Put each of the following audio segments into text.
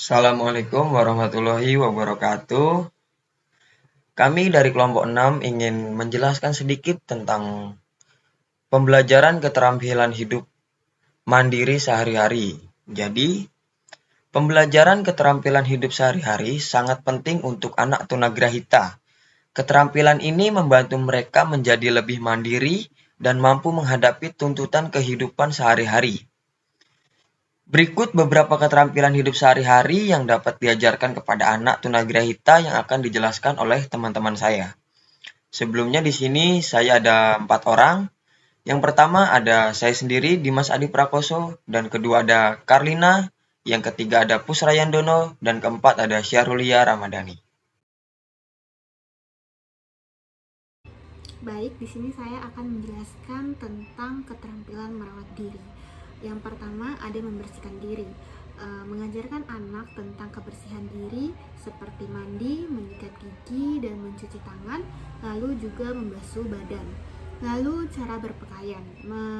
Assalamualaikum warahmatullahi wabarakatuh. Kami dari kelompok 6 ingin menjelaskan sedikit tentang pembelajaran keterampilan hidup mandiri sehari-hari. Jadi, pembelajaran keterampilan hidup sehari-hari sangat penting untuk anak tunagrahita. Keterampilan ini membantu mereka menjadi lebih mandiri dan mampu menghadapi tuntutan kehidupan sehari-hari. Berikut beberapa keterampilan hidup sehari-hari yang dapat diajarkan kepada anak tunagrahita yang akan dijelaskan oleh teman-teman saya. Sebelumnya di sini saya ada 4 orang. Yang pertama ada saya sendiri, Dimas Adi Prakoso, dan kedua ada Karlina, yang ketiga ada Pusrayandono, dan keempat ada Syahrulia Ramadhani. Baik, di sini saya akan menjelaskan tentang keterampilan merawat diri. Yang pertama ada membersihkan diri. Mengajarkan anak tentang kebersihan diri seperti mandi, menyikat gigi, dan mencuci tangan, lalu juga membasuh badan. Lalu cara berpakaian,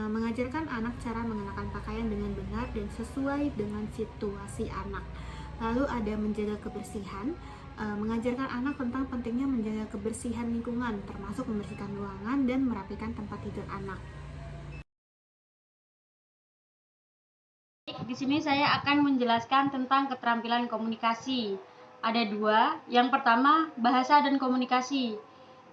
mengajarkan anak cara mengenakan pakaian dengan benar dan sesuai dengan situasi anak. Lalu ada menjaga kebersihan, mengajarkan anak tentang pentingnya menjaga kebersihan lingkungan, termasuk membersihkan ruangan dan merapikan tempat tidur anak. Di sini saya akan menjelaskan tentang keterampilan komunikasi. Ada dua. Yang pertama, bahasa dan komunikasi,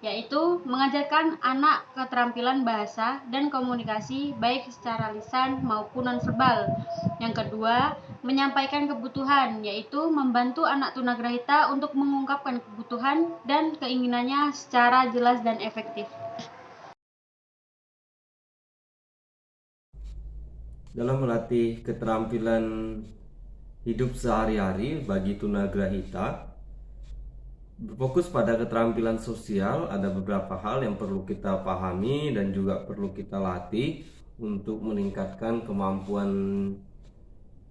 yaitu mengajarkan anak keterampilan bahasa dan komunikasi baik secara lisan maupun nonverbal. Yang kedua, menyampaikan kebutuhan, yaitu membantu anak tunagrahita untuk mengungkapkan kebutuhan dan keinginannya secara jelas dan efektif. Dalam melatih keterampilan hidup sehari-hari bagi tunagrahita, berfokus pada keterampilan sosial, ada beberapa hal yang perlu kita pahami dan juga perlu kita latih untuk meningkatkan kemampuan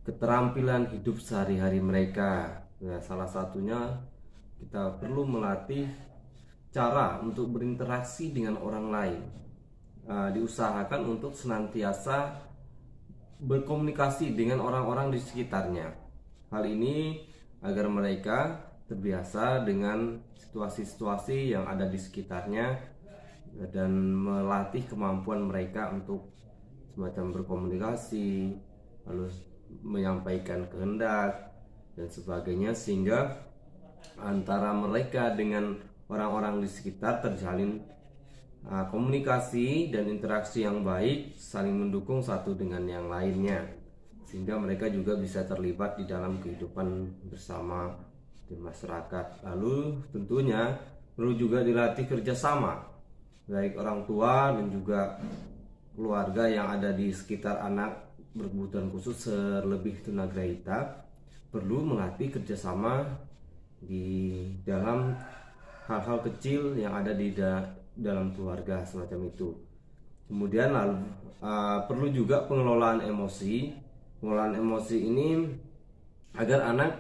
keterampilan hidup sehari-hari mereka. Nah, salah satunya kita perlu melatih cara untuk berinteraksi dengan orang lain. Diusahakan untuk senantiasa berkomunikasi dengan orang-orang di sekitarnya. Hal ini agar mereka terbiasa dengan situasi-situasi yang ada di sekitarnya dan melatih kemampuan mereka untuk semacam berkomunikasi, lalu menyampaikan kehendak dan sebagainya, sehingga antara mereka dengan orang-orang di sekitar terjalin komunikasi dan interaksi yang baik, saling mendukung satu dengan yang lainnya, sehingga mereka juga bisa terlibat di dalam kehidupan bersama di masyarakat. Lalu tentunya perlu juga dilatih kerjasama, baik orang tua dan juga keluarga yang ada di sekitar anak berkebutuhan khusus, terlebih tunagrahita, perlu melatih kerjasama di dalam hal-hal kecil yang ada di dalam keluarga semacam itu. Kemudian lalu perlu juga pengelolaan emosi. Pengelolaan emosi ini agar anak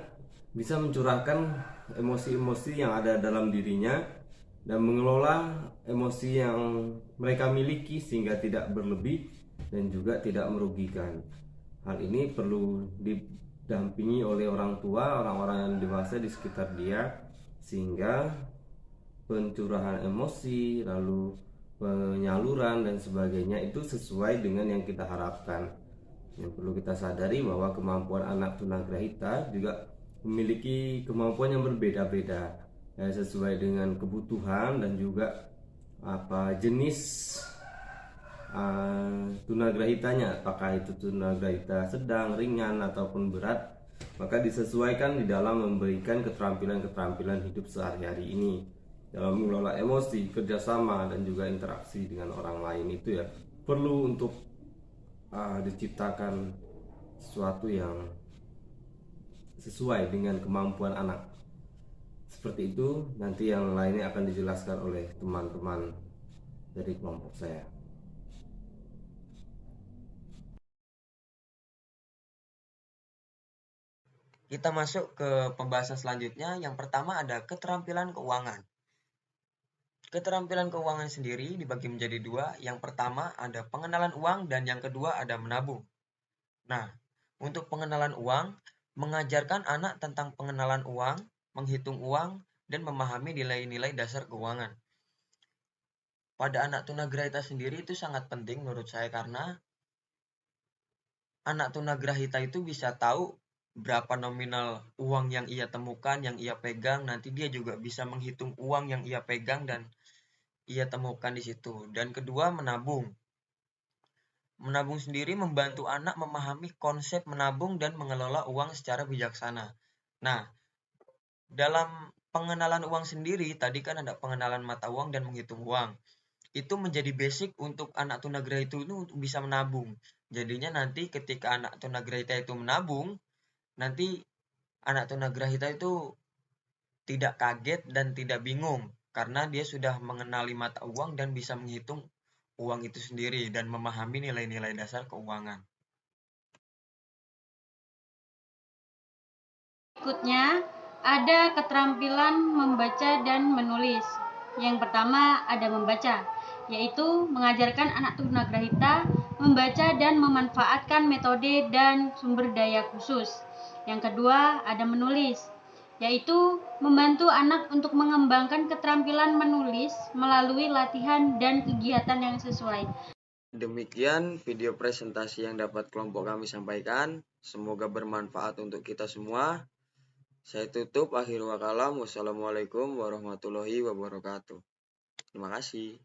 bisa mencurahkan emosi-emosi yang ada dalam dirinya dan mengelola emosi yang mereka miliki sehingga tidak berlebih dan juga tidak merugikan. Hal ini perlu didampingi oleh orang tua, orang-orang yang dewasa di sekitar dia, sehingga pencurahan emosi, lalu penyaluran dan sebagainya itu sesuai dengan yang kita harapkan. Yang perlu kita sadari bahwa kemampuan anak tunagrahita juga memiliki kemampuan yang berbeda-beda, sesuai dengan kebutuhan dan juga jenis tunagrahitanya, apakah itu tunagrahita sedang, ringan ataupun berat, maka disesuaikan di dalam memberikan keterampilan-keterampilan hidup sehari-hari ini dalam mengelola emosi, kerjasama dan juga interaksi dengan orang lain. Itu ya perlu untuk diciptakan sesuatu yang sesuai dengan kemampuan anak. Seperti itu, nanti yang lainnya akan dijelaskan oleh teman-teman dari kelompok saya. Kita masuk ke pembahasan selanjutnya. Yang pertama ada keterampilan keuangan. Keterampilan keuangan sendiri dibagi menjadi dua. Yang pertama ada pengenalan uang dan yang kedua ada menabung. Nah, untuk pengenalan uang, mengajarkan anak tentang pengenalan uang, menghitung uang, dan memahami nilai-nilai dasar keuangan. Pada anak tunagrahita sendiri itu sangat penting menurut saya karena anak tunagrahita itu bisa tahu berapa nominal uang yang ia temukan, yang ia pegang. Nanti dia juga bisa menghitung uang yang ia pegang dan ia temukan di situ. Dan kedua, menabung. Menabung sendiri membantu anak memahami konsep menabung dan mengelola uang secara bijaksana. Nah, dalam pengenalan uang sendiri, tadi kan ada pengenalan mata uang dan menghitung uang. Itu menjadi basic untuk anak tunagrahita itu untuk bisa menabung. Jadinya nanti ketika anak tunagrahita itu menabung, nanti anak tunagrahita itu tidak kaget dan tidak bingung karena dia sudah mengenali mata uang dan bisa menghitung uang itu sendiri dan memahami nilai-nilai dasar keuangan. Berikutnya, ada keterampilan membaca dan menulis. Yang pertama ada membaca, yaitu mengajarkan anak tunagrahita membaca dan memanfaatkan metode dan sumber daya khusus. Yang kedua ada menulis, yaitu membantu anak untuk mengembangkan keterampilan menulis melalui latihan dan kegiatan yang sesuai. Demikian video presentasi yang dapat kelompok kami sampaikan. Semoga bermanfaat untuk kita semua. Saya tutup, akhirul kalam. Wassalamualaikum warahmatullahi wabarakatuh. Terima kasih.